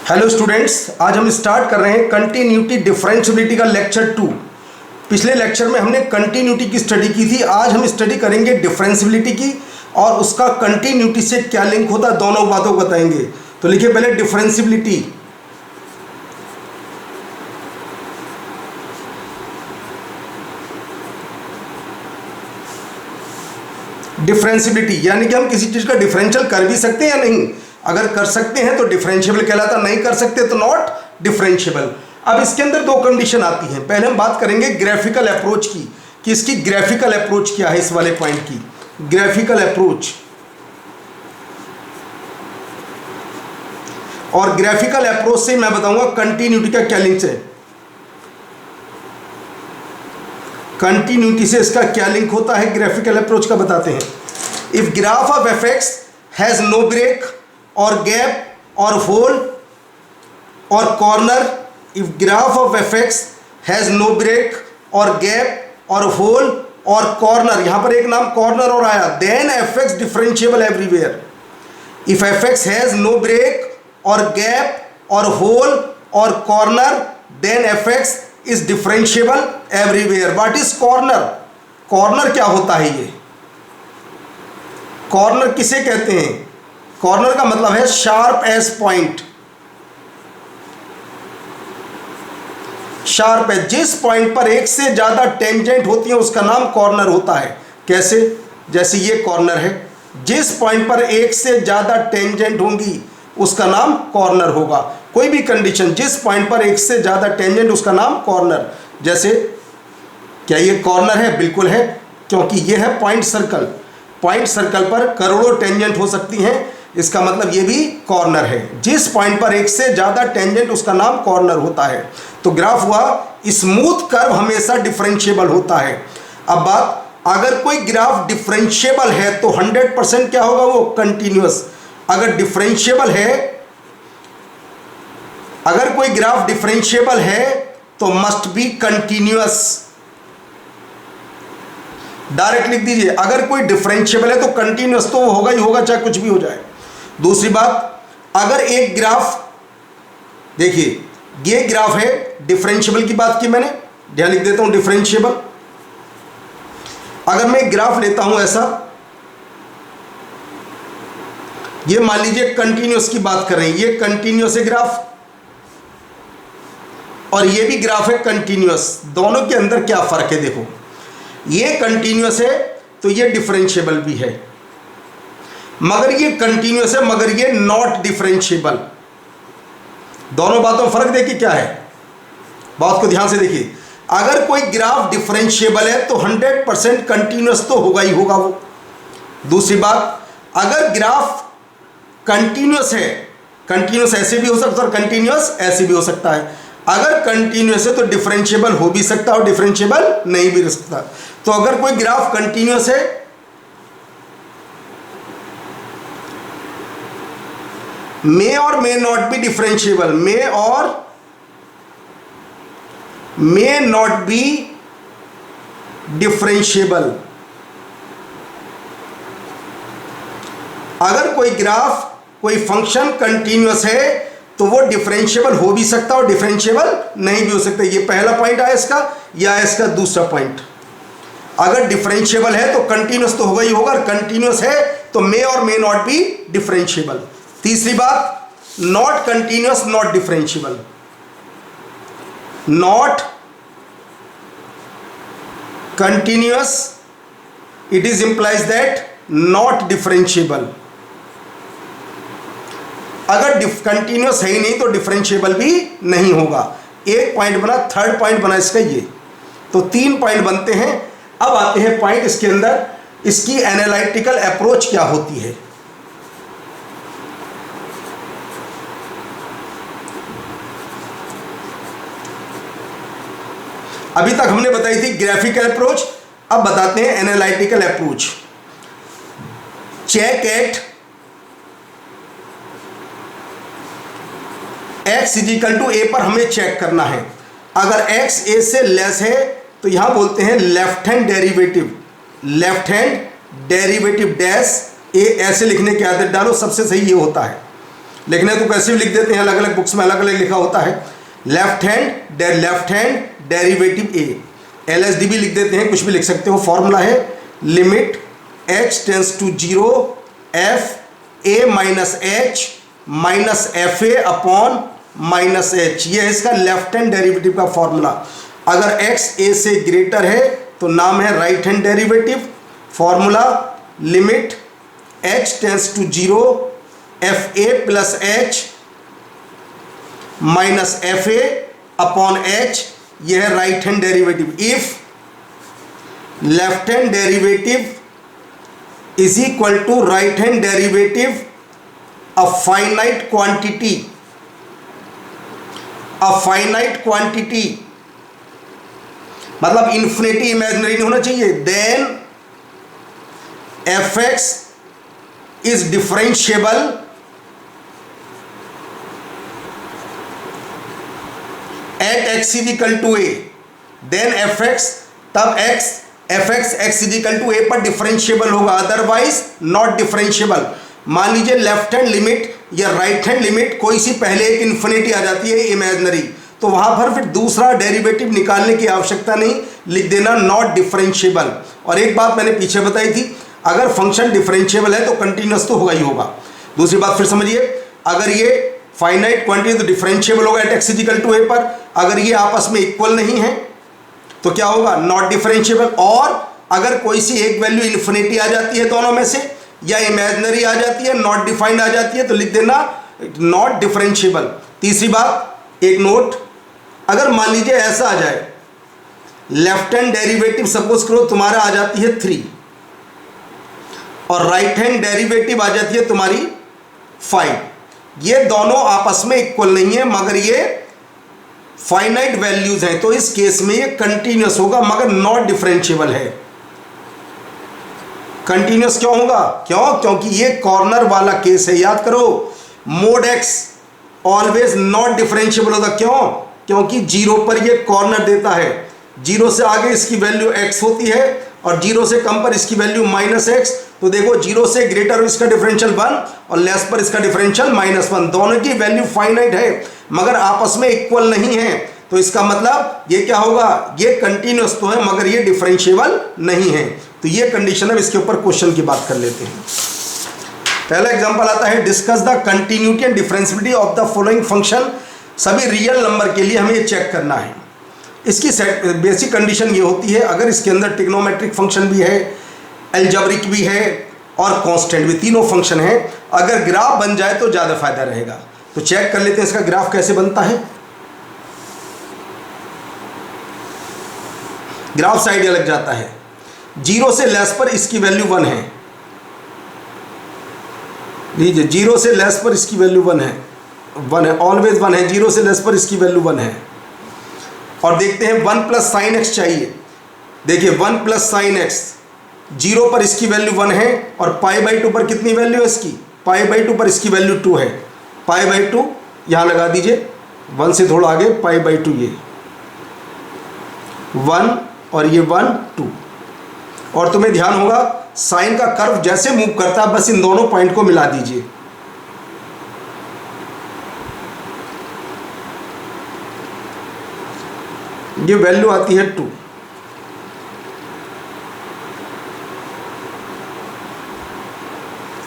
Hello students, आज हम start कर रहे हैं कंटिन्यूटी डिफरेंशियबिलिटी का लेक्चर 2। पिछले लेक्चर में हमने कंटिन्यूटी की स्टडी की थी। आज हम स्टडी करेंगे डिफरेंशियबिलिटी की और उसका कंटिन्यूटी से क्या लिंक होता है, दोनों बातों को बताएंगे। तो लिखिए पहले डिफरेंशियबिलिटी। डिफरेंशियबिलिटी यानी कि हम किसी चीज़ का डिफरेंशियल कर भी सकते हैं या नहीं। अगर कर सकते हैं तो डिफरेंशिएबल कहलाता, नहीं कर सकते तो नॉट डिफरेंशिएबल। अब इसके अंदर दो कंडीशन आती हैं। पहले हम बात करेंगे ग्राफिकल अप्रोच की कि इसकी ग्राफिकल अप्रोच क्या है। इस वाले पॉइंट की ग्राफिकल अप्रोच, और ग्राफिकल अप्रोच से मैं बताऊंगा कंटिन्यूटी का क्या लिंक है। कंटिन्यूटी से इसका क्या लिंक होता है, ग्राफिकल अप्रोच का बताते हैं। If graph of F X has no break or gap or hole or corner, if graph of fx has no break or gap or hole or corner, यहाँ पर एक नाम corner और आया, then fx differentiable everywhere. If fx has no break or gap or hole or corner, then fx is differentiable everywhere. What is corner? corner क्या होता है ये? corner किसे कहते हैं? कॉर्नर का मतलब है शार्प एज पॉइंट। शार्प है, जिस पॉइंट पर एक से ज्यादा टेंजेंट होती है उसका नाम कॉर्नर होता है। कैसे? जैसे ये कॉर्नर है, जिस पॉइंट पर एक से ज्यादा टेंजेंट होंगी उसका नाम कॉर्नर होगा। कोई भी कंडीशन, जिस पॉइंट पर एक से ज्यादा टेंजेंट उसका नाम कॉर्नर। जैसे क्या ये कॉर्नर है? बिल्कुल है, क्योंकि ये है पॉइंट सर्कल। पॉइंट सर्कल पर करोड़ों टेंजेंट हो सकती हैं, इसका मतलब ये भी कॉर्नर है। जिस पॉइंट पर एक से ज्यादा टेंजेंट उसका नाम कॉर्नर होता है। तो ग्राफ हुआ स्मूथ कर्व हमेशा डिफरेंशिएबल होता है। अब बात, अगर कोई ग्राफ डिफरेंशिएबल है तो 100% क्या होगा, वो कंटिन्यूअस। अगर डिफरेंशिएबल है, अगर कोई ग्राफ डिफरेंशिएबल है तो मस्ट बी कंटिन्यूअस। डायरेक्ट लिख दीजिए, अगर कोई डिफरेंशिएबल है तो कंटिन्यूअस तो होगा ही होगा, चाहे कुछ भी हो जाए। दूसरी बात, अगर एक ग्राफ, देखिए ये ग्राफ है, डिफरेंशिएबल की बात की मैंने, ध्यान लिख देता हूं डिफरेंशिएबल। अगर मैं एक ग्राफ लेता हूं ऐसा, ये मान लीजिए कंटिन्यूअस की बात कर रहे हैं, ये कंटिन्यूअस है ग्राफ और ये भी ग्राफ है कंटिन्यूअस। दोनों के अंदर क्या फर्क है? देखो, ये कंटिन्यूअस है तो ये डिफरेंशिएबल भी है, मगर ये कंटिन्यूअस है मगर ये नॉट डिफरेंशिएबल। दोनों बातों में फर्क देखिए क्या है, बात को ध्यान से देखिए। अगर कोई ग्राफ डिफरेंशिएबल है तो 100% कंटिन्यूअस तो होगा ही होगा वो। दूसरी बात, अगर ग्राफ कंटिन्यूअस है, कंटिन्यूअस ऐसे भी हो सकता है और कंटिन्यूअस ऐसे भी हो सकता है। अगर कंटिन्यूअस है तो डिफरेंशिएबल हो भी सकता है और डिफरेंशिएबल नहीं भी हो सकता। तो अगर कोई ग्राफ कंटिन्यूअस है, मे और मे नॉट बी डिफरेंशिएबल, मे और मे नॉट बी डिफरेंशिएबल। अगर कोई ग्राफ, कोई फंक्शन कंटिन्यूअस है तो वो डिफरेंशिएबल हो भी सकता है और डिफरेंशिएबल नहीं भी हो सकता। ये पहला पॉइंट आया इसका, या इसका दूसरा पॉइंट। अगर डिफरेंशिएबल है तो कंटिन्यूअस तो होगा ही होगा, कंटिन्यूअस है तो मे और मे नॉट बी डिफरेंशिएबल। तीसरी बात, not continuous not differentiable. Not continuous, it is implies that not differentiable. अगर कंटिन्यूअस है ही नहीं तो डिफरेंशिएबल भी नहीं होगा। एक पॉइंट बना, थर्ड पॉइंट बना इसका ये, तो 3 पॉइंट बनते हैं। अब आते हैं पॉइंट इसके अंदर, इसकी एनालिटिकल अप्रोच क्या होती है। अभी तक हमने बताई थी ग्राफिकल अप्रोच, अब बताते हैं analytical approach. Check at x is equal to A पर हमें चेक करना है। अगर x a से लेस है तो यहां बोलते हैं left hand derivative, left hand derivative dash A, ऐसे लिखने की आदत डालो, सबसे सही ये होता है। लिखने तो कैसे भी लिख देते हैं, अलग अलग बुक्स में अलग अलग लिखा होता है। लेफ्ट हैंड डेरिवेटिव ए, LSD भी लिख देते हैं, कुछ भी लिख सकते हो। फॉर्मूला है limit h tends to 0 f a minus h minus F A upon minus H, ये है इसका लेफ्ट हैंड डेरिवेटिव का फॉर्मूला। अगर x a से ग्रेटर है तो नाम है right hand derivative. Formula limit h tends to 0 F A plus H minus F A upon H, यह है right hand derivative. If left hand derivative is equal to right hand derivative a finite quantity, मतलब infinity imaginary नहीं होना चाहिए, then f x is differentiable at x is equal to A, then f x, तब x f x x is equal to A पर differentiable होगा, otherwise not differentiable. मान लीजिए left hand limit या right hand limit कोई सी पहले एक इन्फिनिटी आ जाती है इमेजिनरी, तो वहां पर फिर दूसरा डेरिवेटिव निकालने की आवश्यकता नहीं, लिख देना नॉट डिफरेंशिएबल। और एक बात मैंने पीछे बताई थी, अगर फंक्शन डिफरेंशिएबल है तो कंटिन्यूअस तो होगा ही होगा। दूसरी बात फिर समझिए, अगर ये फाइनाइट क्वांटिटी तो डिफरेंशिएबल होगा at x is equal to A पर, अगर ये आपस में इक्वल नहीं है तो क्या होगा, नॉट डिफरेंशिएबल। और अगर कोई सी एक वैल्यू इन्फिनिटी आ जाती है दोनों में से, या इमेजिनरी आ जाती है, नॉट डिफाइंड आ जाती है, तो लिख देना नॉट डिफरेंशिएबल। तीसरी बात, एक नोट, अगर मान लीजिए ऐसा आ जाए, लेफ्ट हैंड डेरिवेटिव सपोज करो तुम्हारा आ जाती है 3 और राइट हैंड डेरिवेटिव आ जाती है तुम्हारी 5, ये दोनों आपस में इक्वल नहीं है मगर ये फाइनाइट वैल्यूज हैं, तो इस केस में ये कंटिन्यूअस होगा मगर नॉट डिफरेंशिएबल है। कंटिन्यूअस क्यों होगा, क्योंकि ये कॉर्नर वाला केस है। याद करो, mode x always not differentiable होता, क्योंकि 0 पर ये कॉर्नर देता है, 0 से आगे इसकी वैल्यू x होती है और 0 से कम पर इसकी वैल्यू -x। तो देखो 0 से ग्रेटर इसका डिफरेंशियल 1 और लेस पर इसका डिफरेंशियल -1, दोनों की वैल्यू फाइनाइट है मगर आपस में इक्वल नहीं है, तो इसका मतलब ये क्या होगा, ये कंटिन्यूअस तो है मगर ये डिफरेंशिएबल नहीं है। तो ये कंडीशन है, इसके ऊपर क्वेश्चन की बात कर लेते हैं। पहला एग्जांपल आता है, discuss the continuity and differentiability of the following function. सभी रियल नंबर के लिए हमें ये चेक करना है। इसकी बेसिक कंडीशन ये होती है, अगर इसके अंदर ट्रिग्नोमेट्रिक फंक्शन भी है, अलजेब्रिक भी है और कांस्टेंट भी, तीनों फंक्शन है, अगर ग्राफ बन जाए तो ज़्यादा फायदा रहेगा। तो चेक कर लेते हैं इसका ग्राफ कैसे बनता है। ग्राफ से आइडिया लग जाता है, 0 से लेस पर इसकी वैल्यू 1 है, लीजिए 0 से लेस पर इसकी वैल्यू 1 है, ऑलवेज 1 है, 0 से लेस पर इसकी वैल्यू 1 है। और देखते हैं 1 प्लस साइन एक्स चाहिए, देखिए 1 प्लस साइन एक्स, 0 पर इसकी वैल्यू 1 है और π/2 पर कितनी वैल्यू है इसकी, π/2 पर इसकी वैल्यू 2 है, π/2 यहाँ लगा दीजिए, 1 से थोड़ा आगे π/2, ये 1 और ये 1 2। और तुम्हें ध्यान होगा साइन का कर्व जैसे मूव करता है बस इन दोनों पॉइंट को मिला दीजिए, ये वैल्यू आती है 2,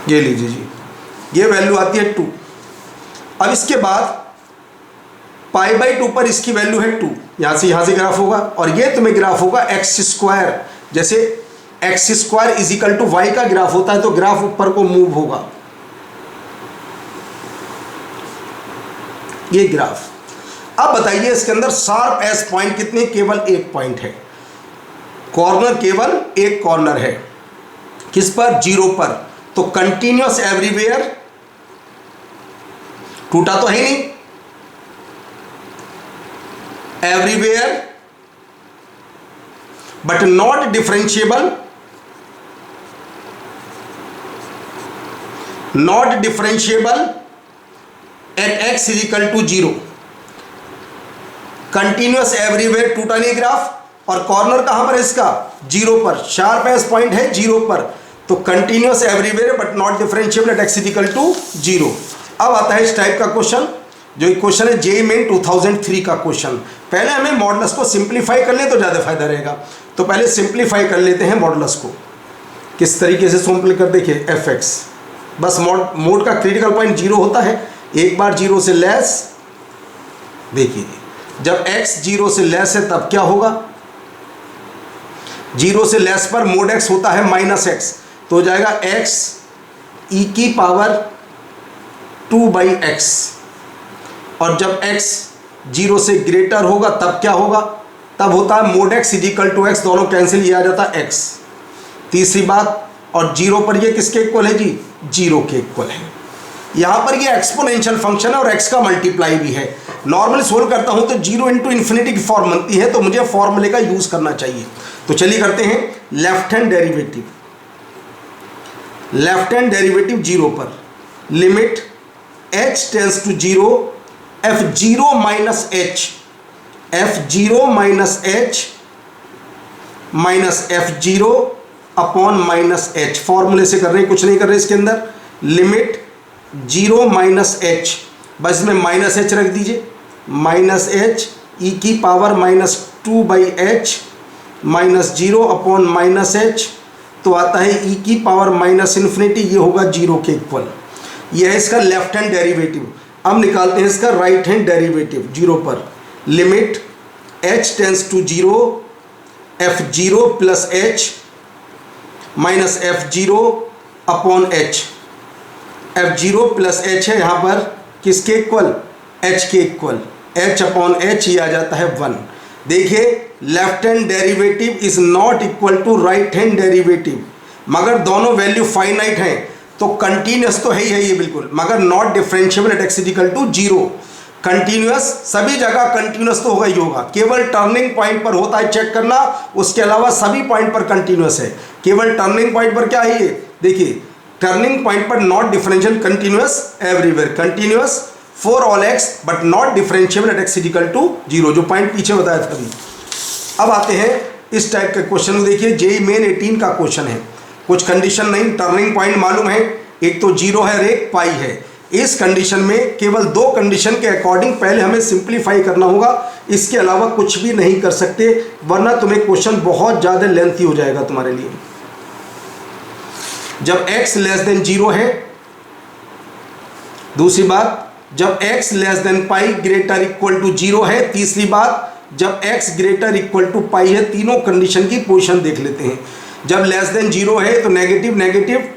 ये लीजिए जी, ये वैल्यू आती है 2। अब इसके बाद π/2 पर इसकी वैल्यू है 2, यहाँ से ग्राफ होगा और ये तुम्हें ग्राफ होगा x², जैसे x² is equal to y का ग्राफ होता है तो ग्राफ ऊपर को मूव होगा, ये ग्राफ। अब बताइए इसके अंदर शार्प एस पॉइंट कितने, केवल एक पॉइंट है, कॉर्नर केवल एक कॉर्नर है, किस पर, 0 पर, तो कंटिन्यूअस एवरीवेयर, टूटा तो है नहीं, everywhere but not differentiable, not differentiable at x is equal to 0, continuous everywhere, टूटा नहीं ग्राफ, और कॉर्नर कहां पर है इसका, 0 पर, शार्प एस पॉइंट है 0 पर, तो continuous everywhere but not differentiable at x is equal to 0। अब आता है इस टाइप का क्वेश्चन, जो क्वेश्चन है जेईई मेन 2003 का क्वेश्चन। पहले हमें मॉडुलस को सिंप्लीफाई कर ले तो ज़्यादा फायदा रहेगा, तो पहले सिंप्लीफाई कर लेते हैं मॉडुलस को। किस तरीके से सिंपल कर, देखिए एफ एक्स, बस मोड का क्रिटिकल पॉइंट 0 होता है, एक बार 0 से लेस। देखिए जब x 0 से लेस है तब क्या होगा, 0 से लेस पर मोड x होता है -x, तो हो जाएगा x e की पावर 2/x। और जब x 0 से ग्रेटर होगा तब क्या होगा, तब होता है mod x is equal to x, दोनों कैंसिल, ये आ जाता है x। तीसरी बात, और 0 पर ये किसके इक्वल है जी, 0 के इक्वल है। यहाँ पर ये एक्सपोनेंशियल फंक्शन है और x का मल्टीप्लाई भी है। नॉर्मली सोल्व करता हूँ तो 0 इंटू इन्फिनिटी की फॉर्म बनती है, तो मुझे फॉर्मूले का यूज़ करना चाहिए। तो चलिए करते हैं left hand derivative. Left hand derivative 0 पर limit h tends to 0 f0 minus h, f0 minus h minus f0 upon minus h। फॉर्मूले से कर रहे हैं, कुछ नहीं कर रहे इसके अंदर। लिमिट 0 माइनस h, बस में माइनस h रख दीजिए, माइनस h e की power -2/h minus 0 upon minus h, तो आता है e की पावर -इन्फिनिटी, ये होगा 0 के इक्वल। यह है इसका लेफ्ट हैंड डेरिवेटिव। अब निकालते हैं इसका राइट हैंड डेरिवेटिव 0 पर। Limit h tends to 0 f0 plus h minus f0 upon h। f0 plus h है यहाँ पर किसके इक्वल, h के इक्वल, h अपॉन h, ये आ जाता है 1। देखिए left hand derivative is not equal to right hand derivative, मगर दोनों वैल्यू फाइनाइट हैं तो कंटिन्यूस तो है ही है ये बिल्कुल, मगर not differentiable at x equal to 0। Continuous सभी जगह कंटिन्यूस तो होगा ही होगा, केवल टर्निंग पॉइंट पर होता है चेक करना, उसके अलावा सभी पॉइंट पर कंटिन्यूस है। केवल टर्निंग पॉइंट पर क्या है ये, देखिए टर्निंग पॉइंट पर not differential, continuous everywhere, continuous for all x but not differentiable at x equal to 0, जो पॉइंट पीछे बताया था अभी। अब आते हैं इस टाइप के क्वेश्चन में। देखिए जेईई मेन 18 का क्वेश्चन है, कुछ कंडीशन नहीं, टर्निंग पॉइंट मालूम है, एक तो 0 है और एक पाई है। इस कंडीशन में केवल 2 कंडीशन के अकॉर्डिंग पहले हमें सिंप्लीफाई करना होगा, इसके अलावा कुछ भी नहीं कर सकते, वरना तुम्हें क्वेश्चन बहुत ज़्यादा लेंथी हो जाएगा तुम्हारे लिए। जब x लेस देन 0 है, दूसरी बात जब x less than pi greater equal to 0 है, तीसरी बात जब x greater equal to pi है। तीनों कंडीशन की पोजीशन देख लेते हैं। जब लेस देन 0 है तो नेगेटिव नेगेटिव,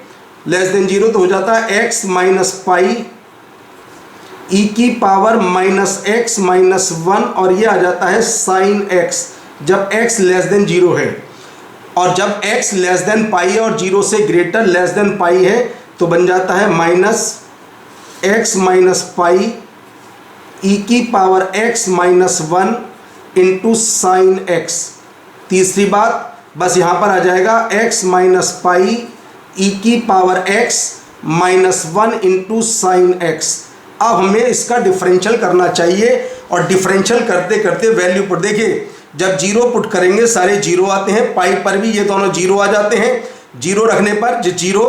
लेस देन 0 तो हो जाता है x माइनस पाई e की पावर -x माइनस 1, और ये आ जाता है साइन x जब x लेस देन 0 है। और जब x लेस देन पाई और 0 से ग्रेटर लेस देन पाई है तो बन जाता है -x माइनस पाई e की power x minus 1 into sine x। तीसरी बात बस यहाँ पर आ जाएगा x माइनस पाई e की power x minus 1 into sine x। अब हमें इसका डिफरेंशियल करना चाहिए, और डिफरेंशियल करते करते वैल्यू पुट, देखिए जब 0 पुट करेंगे सारे 0 आते हैं, पाई पर भी ये दोनों 0 आ जाते हैं। 0 रखने पर 0,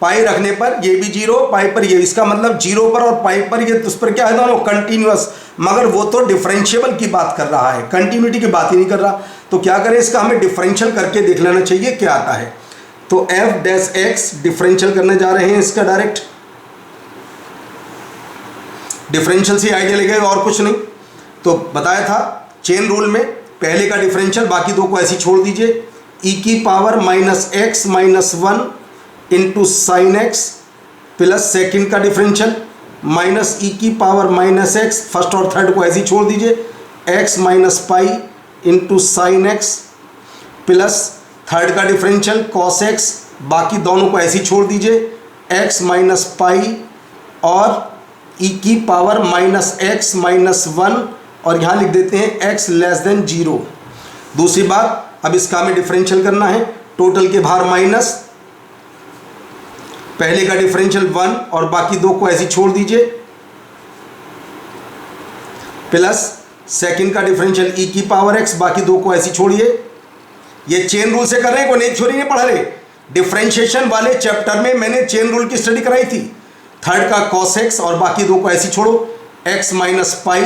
पाई रखने पर ये भी 0, पाई पर ये, इसका मतलब 0 पर और पाई पर ये उस पर क्या है, दोनों कंटिन्यूअस, मगर वो तो डिफरेंशिएबल की बात कर रहा है, कंटिन्यूटी की बात ही नहीं कर रहा। तो क्या करें, इसका हमें डिफरेंशियल करके देख लेना चाहिए क्या आता है। तो f डैश x डिफरेंशियल करने जा रहे हैं इसका डायरेक्ट, डिफरेंशियल से आइडिया लगेगा और कुछ नहीं। तो बताया था चेन रूल में, पहले का डिफरेंशियल, बाकी दो को ऐसी छोड़ दीजिए। e की power -x minus 1 into sine x plus second का डिफरेंशियल माइनस e की पावर -x, फर्स्ट और थर्ड को ऐसी छोड़ दीजिए, x minus pi into sine x plus third का डिफरेंशियल कॉस x, बाकी दोनों को ऐसी छोड़ दीजिए, x माइनस पाई और e की पावर -x माइनस 1, और यहाँ लिख देते हैं x लेस देन 0। दूसरी बात, अब इसका हमें डिफरेंशियल करना है, टोटल के बाहर माइनस, पहले का डिफरेंशियल 1 और बाकी दो को ऐसी छोड़ दीजिए, प्लस सेकंड का डिफरेंशियल e की पावर x, बाकी दो को ऐसी छोड़िए। ये चेन रूल से कर रहे हैं, कोई नई थ्योरी नहीं पढ़ा रहे। डिफरेंशिएशन वाले चैप्टर में मैंने चेन रूल की स्टडी कराई थी, थर्ड का cos x और बाकी दो को ऐसी छोड़ो, x minus pi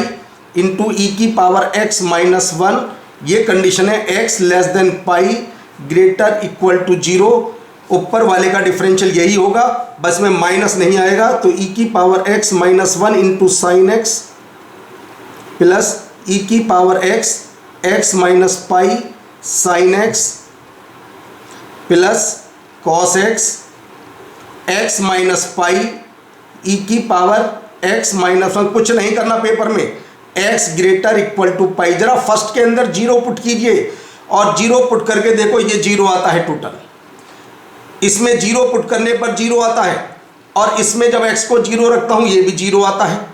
into E की पावर x माइनस 1, ये कंडीशन है x less than pi greater equal to 0। ऊपर वाले का डिफरेंशियल यही होगा, बस में माइनस नहीं आएगा, तो ई की power x minus 1 into sine x plus e की power x minus pi sine x plus cos x minus pi e की पावर x माइनस 1। कुछ नहीं करना पेपर में, x ग्रेटर इक्वल टू पाई। जरा फर्स्ट के अंदर जीरो पुट कीजिए और जीरो पुट करके देखो, ये जीरो आता है टोटल। इसमें जीरो पुट करने पर जीरो आता है और इसमें जब x को जीरो रखता हूं ये भी जीरो आता है।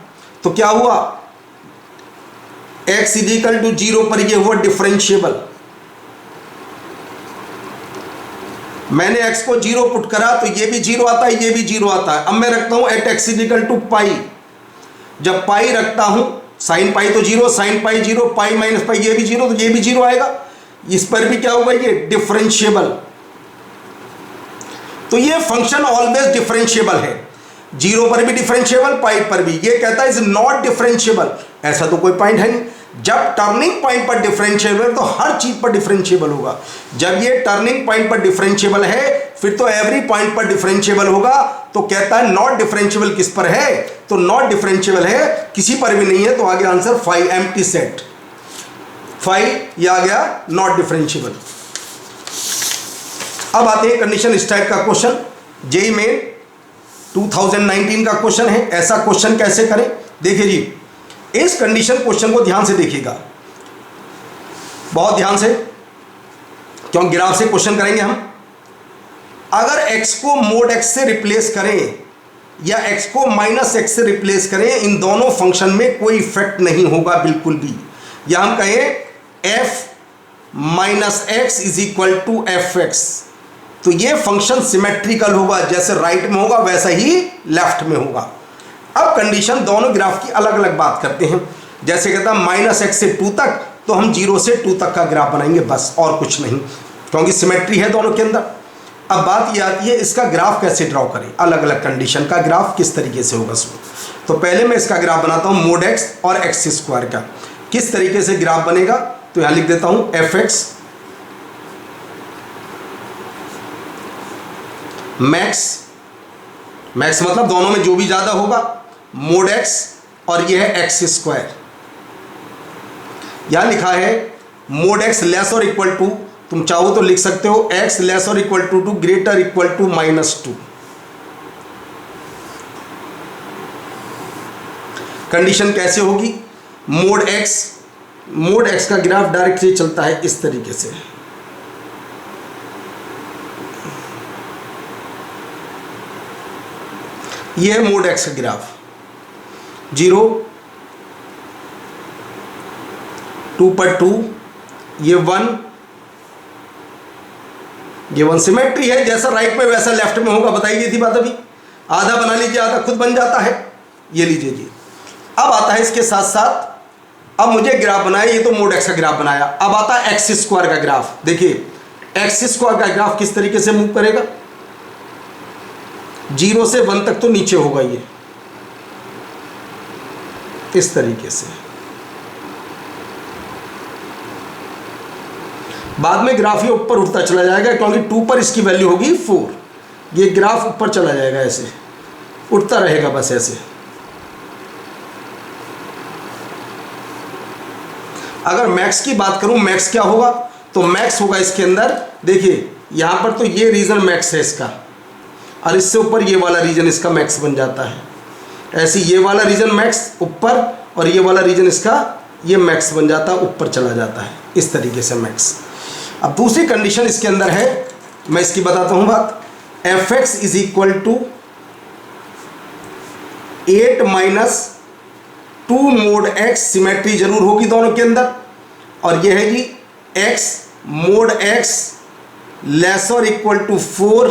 तो क्या हुआ, x इजिकल टू जीरो पर ये हुआ डिफरेंशिएबल। मैंने x को जीरो पुट करा तो ये भी जीरो आता है, ये भी जीरो आता है। अब मैं रखता हूं एट x इजिकल टू पाई। जब पाई रखता हूं, साइन पाई तो zero, sine pi zero, pi minus pi ये भी जीरो, तो ये भी जीरो आएगा। इस पर भी क्या होगा, ये डिफरेंशिएबल। तो ये फंक्शन ऑलवेज डिफरेंशिएबल है, जीरो पर भी डिफरेंशिएबल, पाई पर भी। ये कहता है इज नॉट डिफरेंशिएबल, ऐसा तो कोई पॉइंट है नहीं। जब टर्निंग पॉइंट पर डिफरेंशिएबल तो हर चीज पर डिफरेंशिएबल होगा। जब ये टर्निंग पॉइंट पर डिफरेंशिएबल है फिर तो एवरी पॉइंट पर डिफरेंशिएबल होगा। तो कहता है नॉट डिफरेंशिएबल किस पर है, तो नॉट डिफरेंशिएबल है किसी पर भी नहीं है। तो आगे आंसर 5 एम्प्टी सेट 5, ये आ गया नॉट डिफरेंशिएबल। अब आते हैं कंडीशन। इस टाइप का क्वेश्चन जेईई में 2019 का क्वेश्चन है। ऐसा क्वेश्चन कैसे करें, देखिए जी, इस कंडीशन क्वेश्चन को ध्यान से देखिएगा, बहुत ध्यान से, क्यों ग्राफ से क्वेश्चन करेंगे हम। अगर x को मोड x से रिप्लेस करें या x को माइनस x से रिप्लेस करें, इन दोनों फंक्शन में कोई इफेक्ट नहीं होगा बिल्कुल भी। या हम कहें f minus X is equal to F X, तो ये फंक्शन सिमेट्रिकल होगा, जैसे राइट में होगा वैसा ही लेफ्ट में होगा। अब कंडीशन दोनों ग्राफ की अलग अलग बात करते हैं। जैसे कहता है माइनस एक्स से 2 तक, तो हम 0 से 2 तक का ग्राफ बनाएंगे बस, और कुछ नहीं, क्योंकि सिमेट्री है दोनों के अंदर। अब बात ये आती है इसका ग्राफ कैसे ड्रॉ करें, अलग अलग कंडीशन का ग्राफ किस तरीके से होगा इसमें। तो पहले मैं इसका ग्राफ बनाता हूँ मोड एक्स और एक्स स्क्वायर का, किस तरीके से ग्राफ बनेगा। तो यहाँ लिख देता हूँ एफ एक्स मैक्स, मैक्स मतलब दोनों में जो भी ज़्यादा होगा, मोड एक्स, और यह है एक्स स्क्वायर। यहां लिखा है मोड एक्स लेस और इक्वल टू, तुम चाहो तो लिख सकते हो एक्स लेस और equal to greater equal to -2। Condition कैसे होगी, मोड एक्स का ग्राफ डायरेक्टली चलता है इस तरीके से। यह है मोड एक्स का ग्राफ, 0 2 पर 2, ये 1 सिमेट्री है, जैसा राइट में वैसा लेफ्ट में होगा, बताई गई थी बात अभी। आधा बना लीजिए, आधा खुद बन जाता है। ये लीजिए जी। अब आता है इसके साथ साथ, अब मुझे ग्राफ बनाया, ये तो मोड एक्स का ग्राफ बनाया। अब आता है एक्स स्क्वायर का ग्राफ। देखिए एक्स स्क्वायर का ग्राफ किस तरीके से मूव करेगा, 0 से 1 तक तो नीचे होगा, ये इस तरीके से। बाद में ग्राफ ये ऊपर उठता चला जाएगा, क्योंकि 2 पर इसकी वैल्यू होगी 4। ये ग्राफ ऊपर चला जाएगा, ऐसे उठता रहेगा बस ऐसे। अगर मैक्स की बात करूं, मैक्स क्या होगा, तो मैक्स होगा इसके अंदर, देखिए यहां पर तो ये रीजन मैक्स है इसका, और इससे ऊपर ये वाला रीजन इसका मैक्स बन जाता है। ऐसे ये वाला रीजन मैक्स ऊपर, और ये वाला रीजन इसका ये मैक्स बन जाता है, ऊपर चला जाता है, इस तरीके से मैक्स। अब दूसरी कंडीशन इसके अंदर है, मैं इसकी बताता हूं बात। F x is equal to 8 minus 2 mod x, symmetry जरूर होगी दोनों के अंदर। और यह है g x mod x less और इक्वल टू 4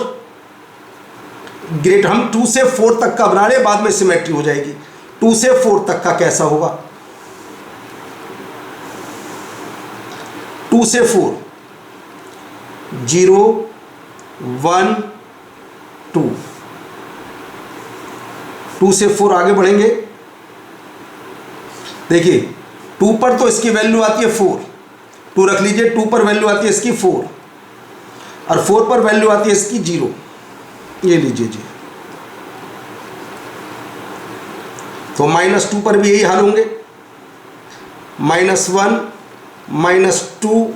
ग्रेट, हम 2 से 4 तक का बना रहे, बाद में सिमेट्री हो जाएगी। 2 से 4 तक का कैसा होगा, 2 से 4 0 1 2, 2 से 4 आगे बढ़ेंगे। देखिए 2 पर तो इसकी वैल्यू आती है 4, 2 रख लीजिए। 2 पर वैल्यू आती है इसकी 4 और 4 पर वैल्यू आती है इसकी 0। ये लीजिए जी। तो -2 पर भी यही हाल होंगे, -1 -2।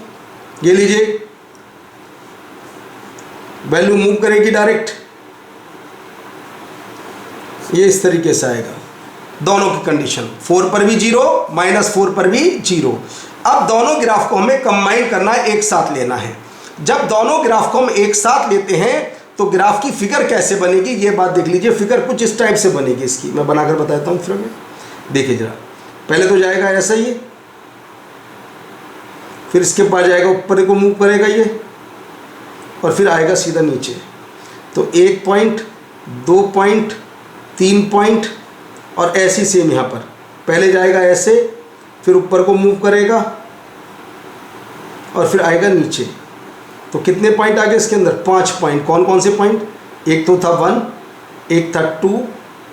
ये लीजिए वैल्यू मूव करेगी डायरेक्ट, ये इस तरीके से आएगा दोनों की कंडीशन। 4 पर भी 0, -4 पर भी 0। अब दोनों ग्राफ को हमें कंबाइन करना है, एक साथ लेना है। जब दोनों ग्राफ को हम एक साथ लेते हैं तो ग्राफ की फिगर कैसे बनेगी, ये बात देख लीजिए। फिगर कुछ इस टाइप से बनेगी, इसकी मैं बनाकर बताता हूँ। फिर देखिए जरा, पहले तो जाएगा ऐसा ही, फिर इसके पास जाएगा ऊपर को मूव करेगा ये, और फिर आएगा सीधा नीचे। तो 1 पॉइंट, 2 पॉइंट, 3 पॉइंट और ऐसी सेम यहाँ पर पहले जाएगा ऐसे, फिर ऊपर को मूव करेगा और फिर आएगा नीचे। तो कितने पॉइंट आ गए इसके अंदर? 5 पॉइंट। कौन कौन से पॉइंट? एक तो था 1, एक था 2,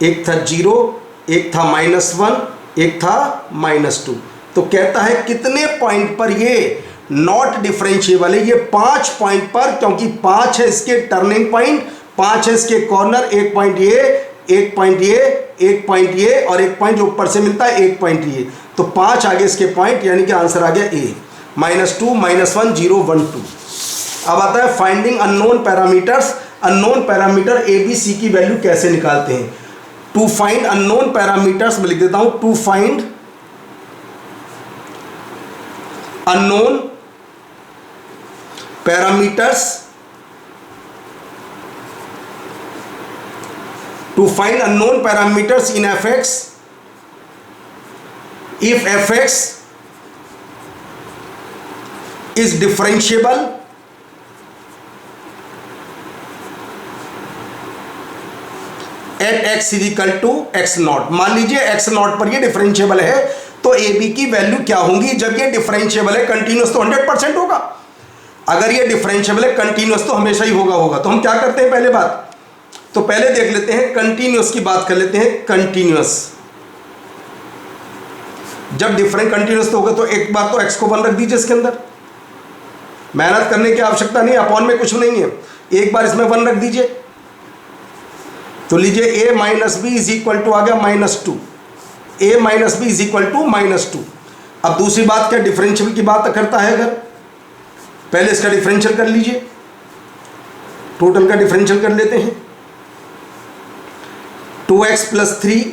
एक था 0, एक था -1, एक था -2। तो कहता है कितने पॉइंट पर ये नॉट डिफरेंशिएबल है? ये 5 पॉइंट पर, क्योंकि 5 है इसके टर्निंग पॉइंट, 5 है इसके कॉर्नर। 1 पॉइंट ये, 1 पॉइंट ये, 1 पॉइंट ये और 1 पॉइंट जो ऊपर से मिलता है 1 पॉइंट ये। तो 5 आगे इसके पॉइंट, यानी कि आंसर आ गया ए। -2, -1, 0, 1, 2। अब आता है finding unknown parameters. Unknown parameter a b c की वैल्यू कैसे निकालते हैं? टू फाइंड अननोन पैरामीटर्स, मैं लिख देता हूं, to find unknown parameters, to find unknown parameters in fx if fx is differentiable at x is equal to x0। मान लीजिए x0 पर ये डिफरेंशिएबल है, तो ए बी की वैल्यू क्या होंगी? जब ये डिफरेंशिएबल है कंटिन्यूअस तो 100% होगा। अगर ये डिफरेंशिएबल है कंटिन्यूअस तो हमेशा ही होगा। तो हम क्या करते हैं? पहले बात तो पहले देख लेते हैं, कंटिन्यूअस की बात कर लेते हैं। कंटिन्यूअस जब डिफरेंट कंटिन्यूअस तो होगा, तो एक बार तो x को 1 रख दीजिए इसके अंदर, मेहनत करने की आवश्यकता नहीं, अपॉन में कुछ नहीं है। एक बार इसमें 1 रख दीजिए, तो लीजिए a minus B is equal to आ गया -2। a minus B is equal to -2। अब दूसरी बात क्या, डिफरेंशियल की बात करता है। अगर पहले इसका डिफरेंशियल कर लीजिए, टोटल का डिफरेंशियल कर लेते हैं। 2x + 3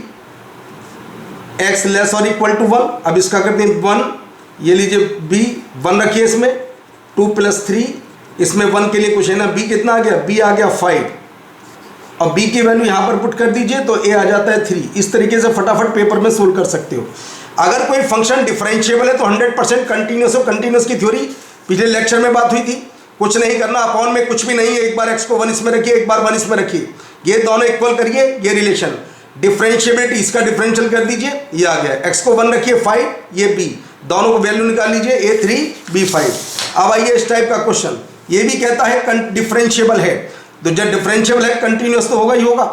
x लेस और इक्वल टू 1। अब इसका करते हैं 1, ये लीजिए b 1 रखिए इसमें, 2 + 3, इसमें 1 के लिए कुछ है ना, b कितना आ गया? b आ गया 5। और b की वैल्यू यहाँ पर पुट कर दीजिए तो a आ जाता है 3। इस तरीके से फटाफट पेपर में सोल्व कर सकते हो। अगर कोई फंक्शन डिफरेंशिएबल है तो 100% कंटिन्यूअस हो। कंटिन्यूअस की थ्योरी पिछले लेक्चर में बात हुई थी। कुछ नहीं करना, अपॉन में कुछ भी नहीं है। एक बार x को 1 इसमें रखिए, एक बार 1 इसमें रखिए, ये दोनों इक्वल करिए, ये रिलेशन डिफरेंशिएबिलिटी, इसका डिफरेंशियल कर दीजिए, ये आ गया। x को 1 रखिए 5, ये b, दोनों को वैल्यू निकाल लीजिए, a 3 b 5। अब आइए इस टाइप का क्वेश्चन, ये भी कहता है डिफरेंशिएबल है, तो जब डिफरेंशिएबल है कंटिन्यूअस तो होगा ही होगा।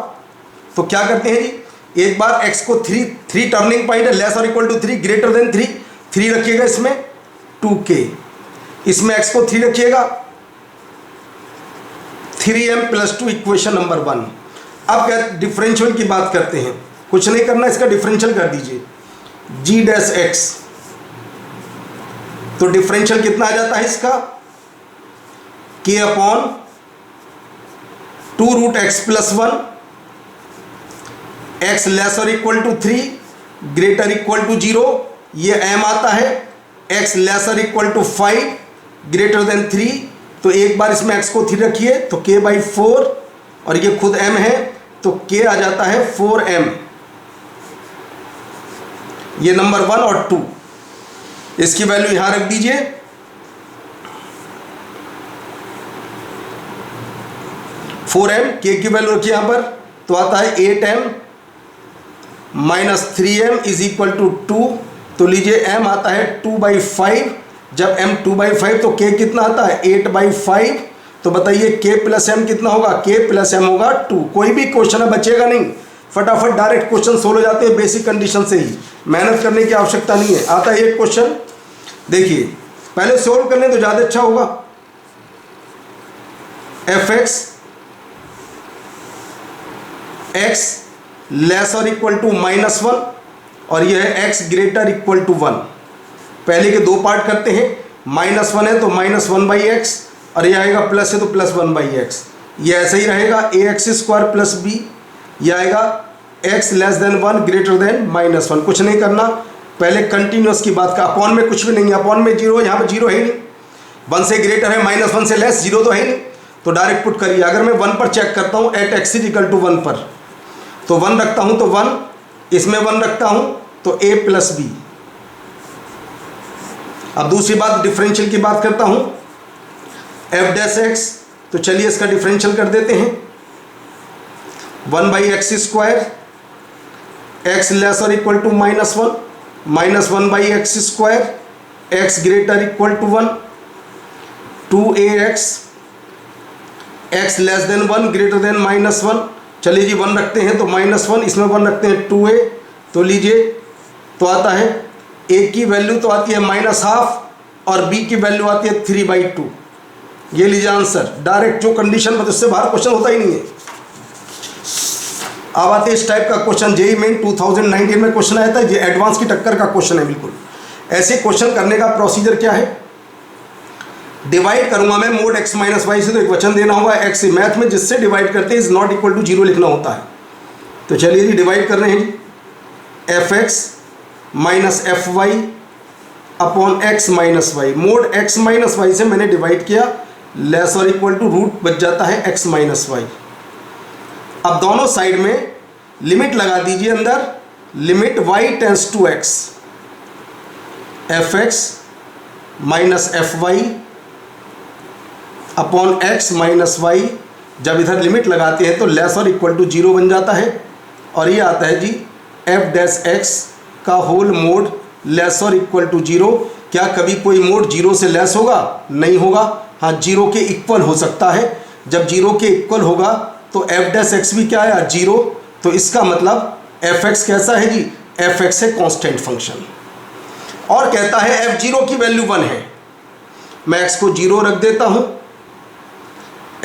तो क्या करते हैं जी, एक बार x को 3 टर्निंग पॉइंट है, लेस और इक्वल टू 3, ग्रेटर देन 3 रखिएगा इसमें 2k, इसमें x को 3 रखिएगा, 3m + 2 इक्वेशन नंबर 1। अब क्या डिफरेंशियल की बात करते हैं, कुछ नहीं करना, इसका डिफरेंशियल कर दीजिए g'(x). तो डिफरेंशियल कितना आ जाता है इसका? k/2√x + 1, x लेस और equal to 3, greater equal to 0, ये m आता है, x लेस और इक्वल टू 5, ग्रेटर देन 3। तो एक बार इसमें x को 3 रखिए तो k/4, और ये खुद m है तो k आ जाता है 4m। ये नंबर 1 और 2, इसकी वैल्यू यहां रख दीजिए। k की वैल्यू रखिए यहां पर, तो आता है 8m - 3m = 2। तो लीजिए m आता है 2/5। जब m 2/5 तो k कितना आता है? 8/5। तो बताइए k + m कितना होगा? k + m होगा 2। कोई भी क्वेश्चन बचेगा नहीं, फटाफट डायरेक्ट क्वेश्चन सोल्व हो जाते हैं बेसिक कंडीशन से ही, मेहनत करने की आवश्यकता नहीं है। आता है एक क्वेश्चन, देखिए पहले सोल्व कर लें तो ज़्यादा अच्छा होगा। एफ एक्स लेस और इक्वल टू -1 और यह है एक्स ग्रेटर इक्वल टू 1। पहले के दो पार्ट करते हैं, -1 है तो -1/x और ये आएगा प्लस है तो +1/x। ये ऐसे ही रहेगा ax² + b, ये आएगा x less than 1 greater than -1। कुछ नहीं करना, पहले कंटिन्यूस की बात का, अपॉन में कुछ भी नहीं है, अपॉन में 0, यहाँ पर 0 है ही नहीं, 1 से ग्रेटर है -1 से लेस, 0 तो है ही नहीं, तो डायरेक्ट पुट करिए। अगर मैं 1 पर चेक करता हूँ एट x = 1 पर, तो 1 रखता हूँ तो 1, इसमें 1 रखता हूँ तो a + b। अब दूसरी बात डिफरेंशियल की बात करता हूँ, f'(x), तो चलिए इसका डिफरेंशियल कर देते हैं। 1/x², x लेस और equal to -1, -1/x², x greater equal to 1, 2ax, x less than 1 greater than -1। चलिए जी 1 रखते हैं तो -1, इसमें 1 रखते हैं 2a, तो लीजिए तो आता है a की वैल्यू तो आती है -½ और b की वैल्यू आती है 3/2। ये लीजिए आंसर, डायरेक्ट जो कंडीशन में, उससे बाहर क्वेश्चन होता ही नहीं है। अब आते इस टाइप का क्वेश्चन, जेईई मेन 2019 में क्वेश्चन आया था, ये एडवांस की टक्कर का क्वेश्चन है बिल्कुल। ऐसे क्वेश्चन करने का प्रोसीजर क्या है, डिवाइड करूंगा मैं मोड x - y से, तो एक वचन देना होगा x, मैथ में जिससे डिवाइड करते हैं इज नॉट इक्वल टू 0 लिखना होता है। तो चलिए जी डिवाइड कर रहे हैं, fx - fy upon x - y, mode x - y से मैंने डिवाइड किया, लेस और इक्वल टू रूट बच जाता है x - y। अब दोनों साइड में लिमिट लगा दीजिए, अंदर limit y tends to x, fx - fy upon x - y। जब इधर लिमिट लगाते हैं तो लेस और इक्वल टू 0 बन जाता है, और ये आता है जी f'(x) का होल मोड लेस और इक्वल टू 0। क्या कभी कोई मोड 0 से लेस होगा? नहीं होगा। हाँ, 0 के इक्वल हो सकता है। जब 0 के इक्वल होगा तो f'(x) भी क्या है? 0। तो इसका मतलब fx कैसा है जी? fx है कांस्टेंट फंक्शन, और कहता है f0 की वैल्यू 1 है। मैं x को 0 रख देता हूं,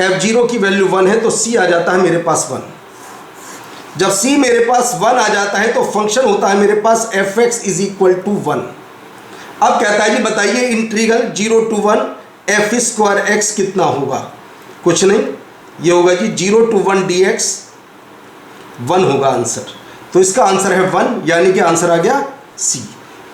f0 की वैल्यू 1 है तो c आ जाता है मेरे पास 1। जब c मेरे पास 1 आ जाता है तो फंक्शन होता है मेरे पास fx = 1। अब कहता है जी बताइए इंटीग्रल 0 to 1 f² कितना होगा? कुछ नहीं, ये होगा जी 0 to 1 dx, 1 होगा आंसर। तो इसका आंसर है 1, यानी कि आंसर आ गया C।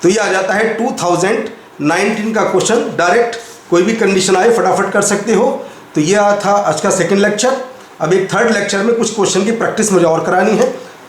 तो ये आ जाता है 2019 का क्वेश्चन। डायरेक्ट कोई भी कंडीशन आए फटाफट कर सकते हो। तो ये था आज का सेकंड लेक्चर। अब एक थर्ड लेक्चर में कुछ क्वेश्चन की प्रैक्टिस मुझे और करानी है।